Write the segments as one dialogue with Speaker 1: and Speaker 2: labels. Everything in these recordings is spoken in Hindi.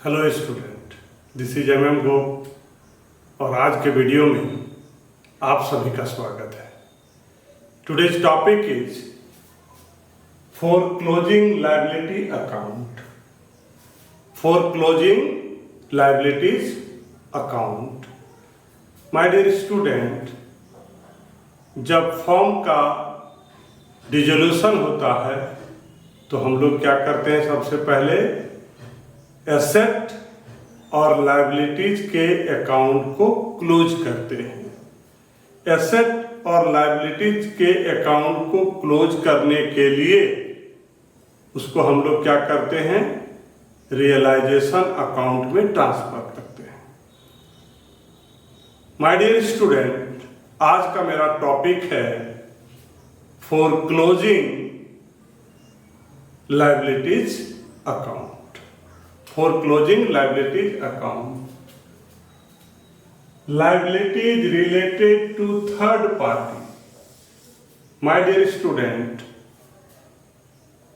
Speaker 1: Hello student, this is M Gop और आज के वीडियो में आप सभी का स्वागत है। Today's topic is foreclosing liability account. Foreclosing liabilities account. My dear student, जब फर्म का डिसोल्यूशन होता है तो हम लोग क्या करते हैं? सबसे पहले एसेट और लायबिलिटीज के अकाउंट को क्लोज करते हैं। एसेट और लायबिलिटीज के अकाउंट को क्लोज करने के लिए उसको हम लोग क्या करते हैं? रियलाइजेशन अकाउंट में ट्रांसफर करते हैं। माय डियर स्टूडेंट, आज का मेरा टॉपिक है foreclosing liabilities account. Foreclosing liabilities account. Liabilities related to third party. My dear student,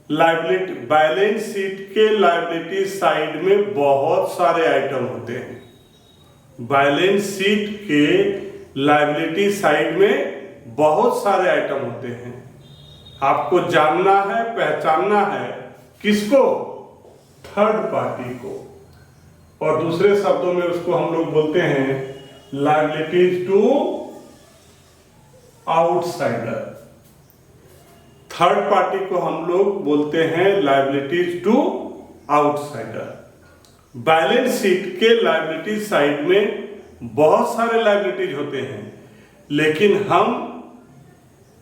Speaker 1: liability balance sheet के लायबिलिटी साइड में बहुत सारे आइटम होते हैं। बैलेंस शीट के लायबिलिटी साइड में बहुत सारे आइटम होते हैं। आपको जानना है, पहचानना है किसको? थर्ड पार्टी को। और दूसरे शब्दों में उसको हम लोग बोलते हैं liabilities to outsider. Third party को हम लोग बोलते हैं liabilities to outsider. Balance sheet के लायबिलिटी साइड में बहुत सारे लायबिलिटीज होते हैं, लेकिन हम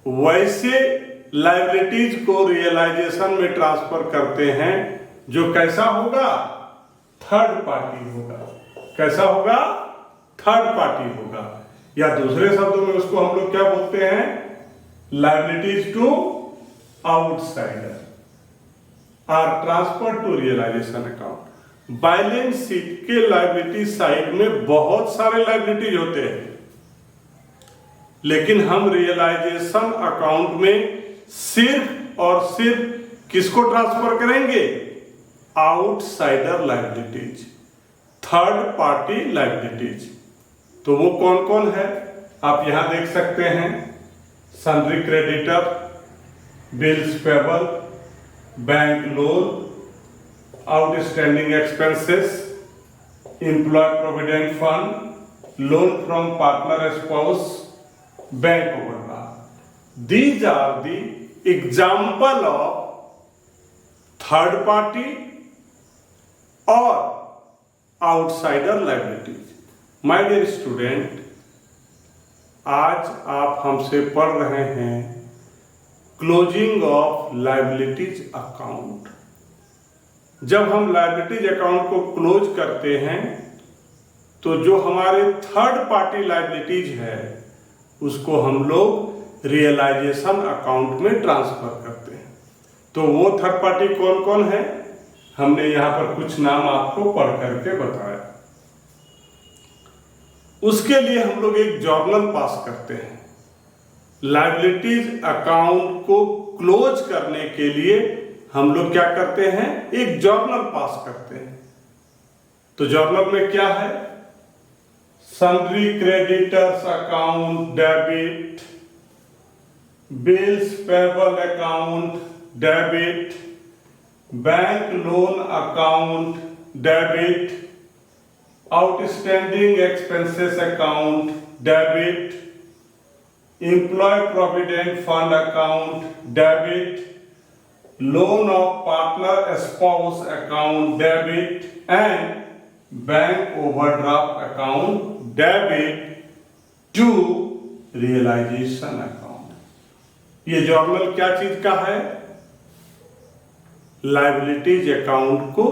Speaker 1: वैसे लायबिलिटीज को रियलाइजेशन में ट्रांसफर करते हैं जो कैसा होगा? थर्ड पार्टी होगा। कैसा होगा? थर्ड पार्टी होगा। या दूसरे शब्दों में उसको हम लोग क्या बोलते हैं? Liabilities to outsider are transfer to realization account. Balance sheet के लायबिलिटी साइड में बहुत सारे लायबिलिटीज होते हैं, लेकिन हम रियलाइजेशन अकाउंट में सिर्फ और सिर्फ किसको ट्रांसफर करेंगे? Outsider liabilities, third party liabilities. तो वो कौन कौन है आप यहां देख सकते हैं। Sundry creditor, bills payable, bank loan, outstanding expenses, employ provident fund, loan from partner spouse, bank overdraft. These are the example of third party और outsider liabilities. My dear student, आज आप हमसे पढ़ रहे हैं क्लोजिंग ऑफ लायबिलिटीज अकाउंट। जब हम लायबिलिटीज अकाउंट को क्लोज करते हैं तो जो हमारे थर्ड पार्टी लायबिलिटीज है उसको हम लोग रियलाइजेशन अकाउंट में ट्रांसफर करते हैं। तो वो थर्ड पार्टी कौन कौन है? हमने यहां पर कुछ नाम आपको पढ़ करके बताया। उसके लिए हम लोग एक जर्नल पास करते हैं। लायबिलिटीज अकाउंट को क्लोज करने के लिए हम लोग क्या करते हैं? एक जर्नल पास करते हैं। तो जर्नल में क्या है? Sundry creditors account debit, bills payable account debit, bank loan account debit, outstanding expenses account debit, employ provident fund account debit, loan of partner spouse account debit and bank overdraft account debit to realization account. ये जर्नल क्या चीज का है? लायबिलिटीज अकाउंट को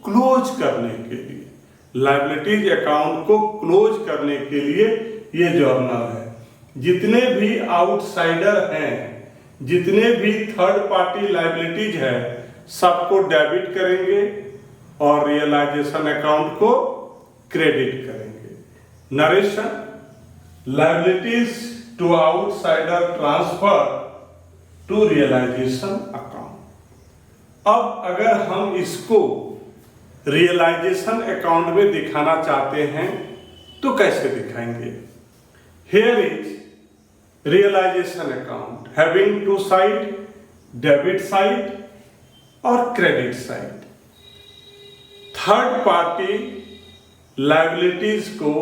Speaker 1: क्लोज करने के लिए। लायबिलिटीज अकाउंट को क्लोज करने के लिए ये जर्नल है। जितने भी आउटसाइडर हैं, जितने भी थर्ड पार्टी लायबिलिटीज है, सबको डेबिट करेंगे और रियलाइजेशन अकाउंट को क्रेडिट करेंगे। Narration, liabilities to outsider transfer to realization account. अब अगर हम इसको रियलाइजेशन अकाउंट में दिखाना चाहते हैं तो कैसे दिखाएंगे? Here is realisation account having two side, debit side और credit side. Third party liabilities को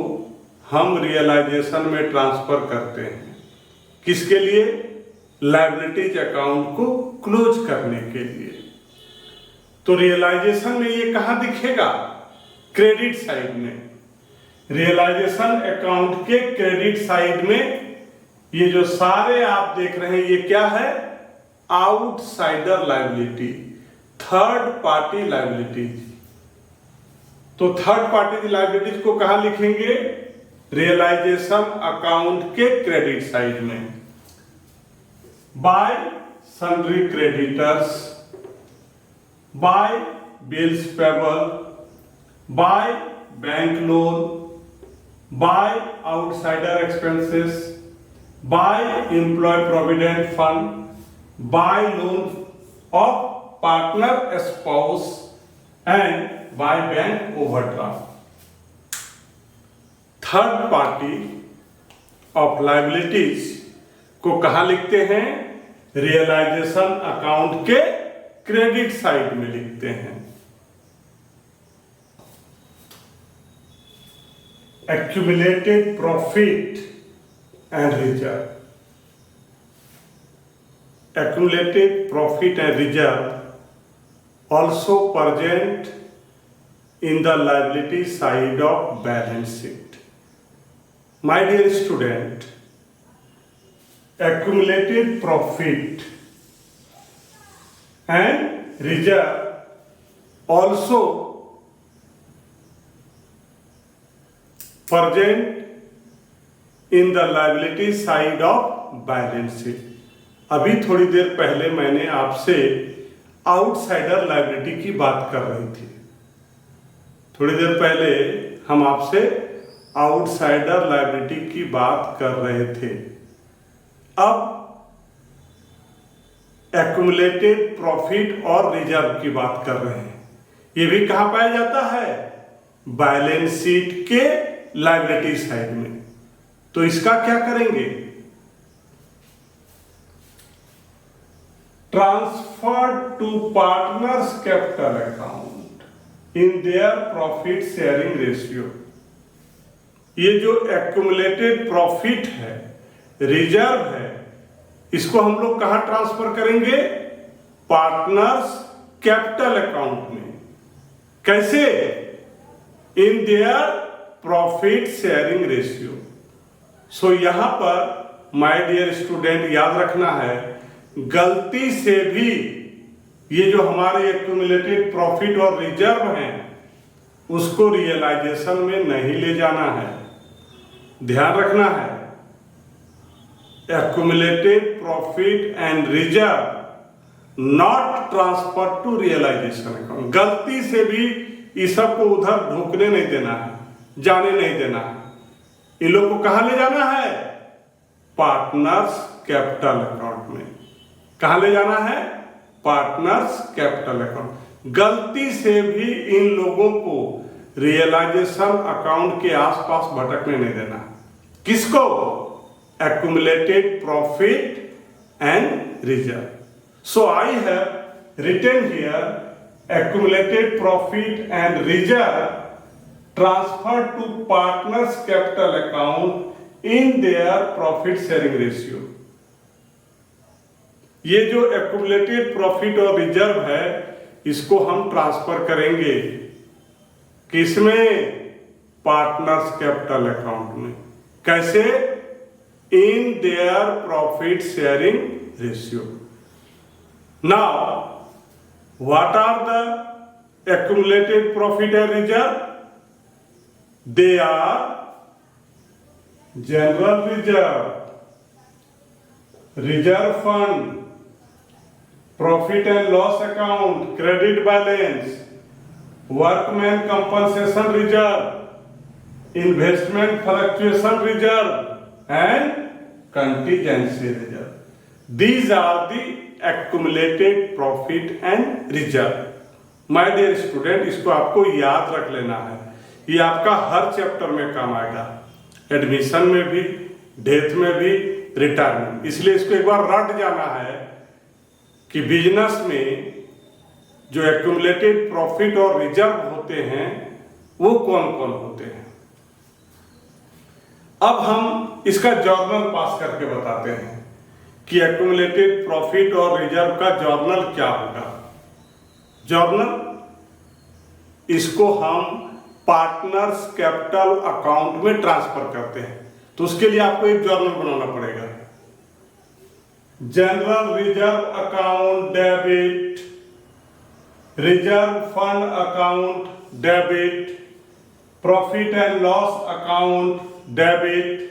Speaker 1: हम रियलाइजेशन में ट्रांसफर करते हैं। किसके लिए? लायबिलिटीज अकाउंट को क्लोज करने के लिए। तो रियलाइजेशन में ये कहां दिखेगा? क्रेडिट साइड में। रियलाइजेशन अकाउंट के क्रेडिट साइड में ये जो सारे आप देख रहे हैं ये क्या है? Outsider liability, third party liabilities. तो थर्ड पार्टी लायबिलिटीज को कहां लिखेंगे? रियलाइजेशन अकाउंट के क्रेडिट साइड में। By sundry creditors, by bills payable, by bank loan, by outsider expenses, by employ provident fund, by loan of partner spouse and by bank overdraft. Third party of liabilities को कहां लिखते हैं? रियलाइजेशन अकाउंट के क्रेडिट साइड में लिखते हैं। Accumulated profit and reserve. Accumulated profit and reserve also present in the liability side of balance sheet. My dear student, accumulated profit and reserve also present in the liability side of balance sheet. अभी थोड़ी देर पहले मैंने आपसे आउटसाइडर लायबिलिटी की बात कर रही थी। थोड़ी देर पहले हम आपसे आउटसाइडर लायबिलिटी की बात कर रहे थे। अब एक्यूमुलेटेड प्रॉफिट और रिजर्व की बात कर रहे हैं। ये भी कहां पाया जाता है? बैलेंस शीट के लायबिलिटी साइड में। तो इसका क्या करेंगे? Transferred to partners capital account in their profit sharing ratio। ये जो accumulated profit है, रिजर्व है, इसको हम लोग कहां ट्रांसफर करेंगे? पार्टनर्स कैपिटल अकाउंट में। कैसे? In their profit sharing ratio. So यहां पर माय डियर स्टूडेंट याद रखना है, गलती से भी ये जो हमारे एक्यूमुलेटेड प्रॉफिट और रिजर्व हैं उसको रियलाइजेशन में नहीं ले जाना है। ध्यान रखना है, accumulated profit and reserve not transfer to realization account. गलती से भी इस सब को उधर ढुकने नहीं देना है, जाने नहीं देना है। इन लोग को कहां ले जाना है? पार्टनर्स कैपिटल अकाउंट में। कहां ले जाना है? Partners capital account. गलती से भी इन लोगों को रियलाइजेशन अकाउंट के आसपास भटकने नहीं देना। किसको? Accumulated profit and reserve. So I have written here accumulated profit and reserve transfer to partners capital account in their profit sharing ratio. ये जो एक्यूमुलेटेड प्रॉफिट और रिजर्व है इसको हम ट्रांसफर करेंगे किसमें? पार्टनर्स कैपिटल अकाउंट में। कैसे? In their profit sharing ratio. Now what are the accumulated profit and reserve? They are general reserve, reserve fund, profit and loss account, credit balance, workman compensation reserve, investment fluctuation reserve and contingency reserve. These are the accumulated profit and reserve. My dear student, इसको आपको याद रख लेना है, ये आपका हर चैप्टर में काम आएगा, एडमिशन में भी, डेथ में भी, रिटायरमेंट। इसलिए इसको एक बार रट जाना है कि बिजनेस में जो एक्यूमुलेटेड प्रॉफिट और रिजर्व होते हैं वो कौन कौन होते हैं। अब हम इसका जर्नल पास करके बताते हैं कि एक्यूमुलेटेड प्रॉफिट और रिजर्व का जर्नल क्या होगा। जर्नल, इसको हम पार्टनर्स कैपिटल अकाउंट में ट्रांसफर करते हैं, तो उसके लिए आपको एक जर्नल बनाना पड़ेगा। General reserve account debit, reserve fund account debit, profit and loss account debit,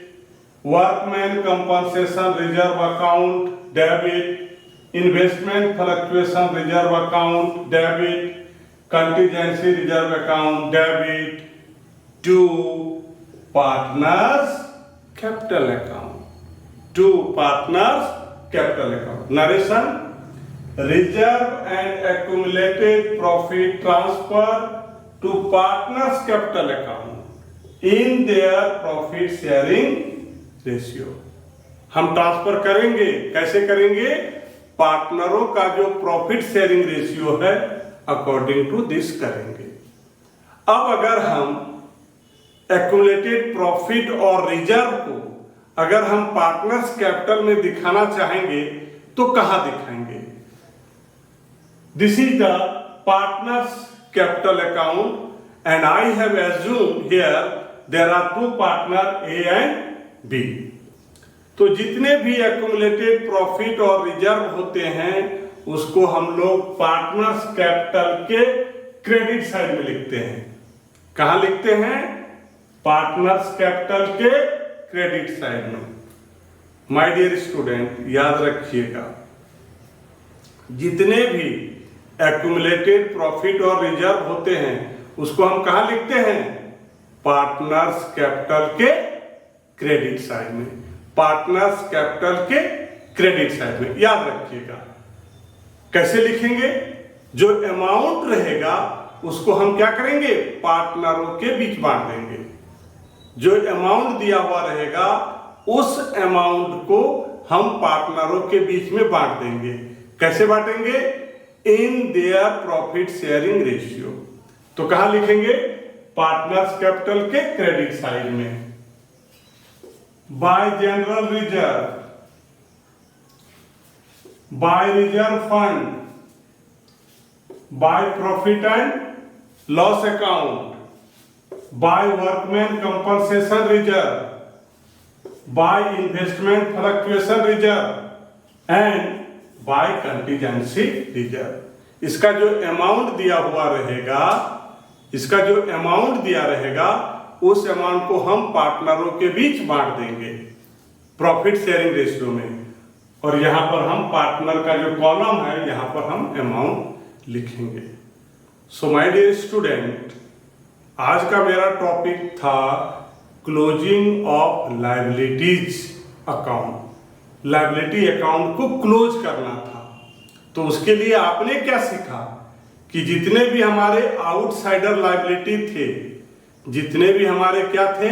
Speaker 1: workman compensation reserve account debit, investment fluctuation reserve account debit, contingency reserve account debit, to partners capital account, to partners capital account. Narration, reserve and accumulated profit transfer to partners capital account in their profit sharing ratio. हम ट्रांसफर करेंगे, कैसे करेंगे? पार्टनरों का जो प्रॉफिट शेयरिंग रेशियो है अकॉर्डिंग टू दिस करेंगे। अब अगर हम एक्यूमुलेटेड प्रॉफिट और रिजर्व को अगर हम पार्टनर्स कैपिटल में दिखाना चाहेंगे तो कहां दिखाएंगे? This is the partners capital account and I have assumed here there are two partner A and B. तो जितने भी एक्यूमुलेटेड प्रॉफिट और रिजर्व होते हैं उसको हम लोग पार्टनर्स कैपिटल के क्रेडिट साइड में लिखते हैं। कहां लिखते हैं? पार्टनर्स कैपिटल के क्रेडिट साइड में। माय डियर स्टूडेंट, याद रखिएगा, जितने भी एक्यूमुलेटेड प्रॉफिट और रिजर्व होते हैं उसको हम कहां लिखते हैं? पार्टनर्स कैपिटल के क्रेडिट साइड में, पार्टनर्स कैपिटल के क्रेडिट साइड में। याद रखिएगा कैसे लिखेंगे? जो अमाउंट रहेगा उसको हम क्या करेंगे? पार्टनरों के बीच बांट देंगे। जो अमाउंट दिया हुआ रहेगा उस अमाउंट को हम पार्टनरों के बीच में बांट देंगे। कैसे बांटेंगे? In their profit sharing ratio. तो कहां लिखेंगे? पार्टनर्स कैपिटल के क्रेडिट साइड में। By general reserve, by reserve fund, by profit and loss account, by workman compensation reserve, by investment fluctuation reserve and by contingency reserve. इसका जो अमाउंट दिया हुआ रहेगा, इसका जो अमाउंट दिया रहेगा उस अमाउंट को हम पार्टनरों के बीच बांट देंगे प्रॉफिट शेयरिंग रेशियो में। और यहां पर हम पार्टनर का जो कॉलम है यहां पर हम अमाउंट लिखेंगे। सो माय डियर स्टूडेंट, आज का मेरा टॉपिक था closing of liabilities account. Liability account को क्लोज करना था। तो उसके लिए आपने क्या सीखा कि जितने भी हमारे आउटसाइडर लायबिलिटी थे, जितने भी हमारे क्या थे?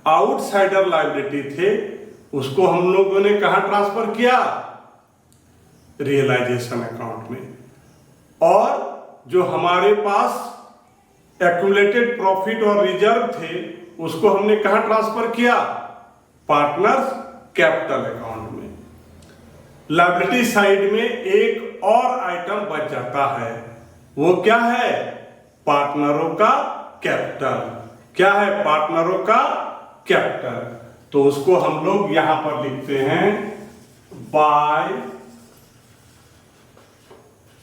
Speaker 1: आउटसाइडर लायबिलिटी थे, उसको हम लोगों ने कहां ट्रांसफर किया? रियलाइजेशन अकाउंट में। और जो हमारे पास एक्यूमुलेटेड प्रॉफिट और रिजर्व थे उसको हमने कहां ट्रांसफर किया? पार्टनर्स कैपिटल अकाउंट में। लायबिलिटी साइड में एक और आइटम बच जाता है, वो क्या है? पार्टनरों का कैपिटल। क्या है? पार्टनरों का कैपिटल। तो उसको हम लोग यहां पर लिखते हैं by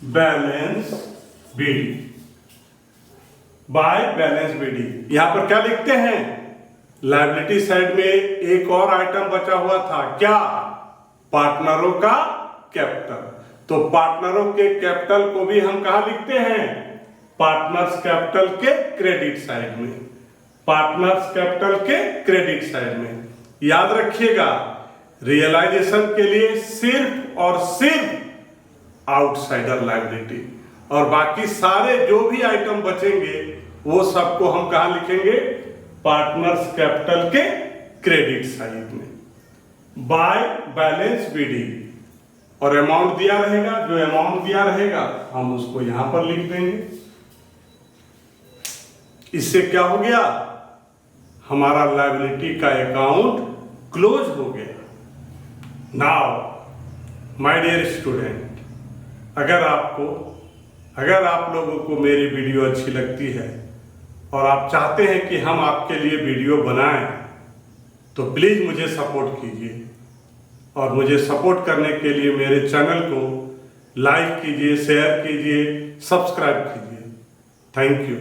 Speaker 1: balance BD. By balance BD. यहां पर क्या लिखते हैं? लायबिलिटी साइड में एक और आइटम बचा हुआ था, क्या? पार्टनरों का कैपिटल। तो पार्टनरों के कैपिटल को भी हम कहां लिखते हैं? पार्टनर्स कैपिटल के क्रेडिट साइड में। पार्टनर्स कैपिटल के क्रेडिट साइड में। याद रखिएगा, रियलाइजेशन के लिए सिर्फ और सिर्फ आउटसाइडर लायबिलिटी, और बाकी सारे जो भी आइटम बचेंगे वो सबको हम कहा लिखेंगे, पार्टनर्स कैपिटल के क्रेडिट साइड में, बाय बैलेंस बीडी। और अमाउंट दिया रहेगा, जो अमाउंट दिया रहेगा हम उसको यहां पर लिख देंगे। इससे क्या हो गया, हमारा लायबिलिटी का अकाउंट क्लोज हो गया। नाउ माय डियर स्टूडेंट, अगर आप लोगों को मेरी वीडियो अच्छी लगती है और आप चाहते हैं कि हम आपके लिए वीडियो बनाएं, तो प्लीज मुझे सपोर्ट कीजिए। और मुझे सपोर्ट करने के लिए मेरे चैनल को लाइक कीजिए, शेयर कीजिए, सब्सक्राइब कीजिए। Thank you.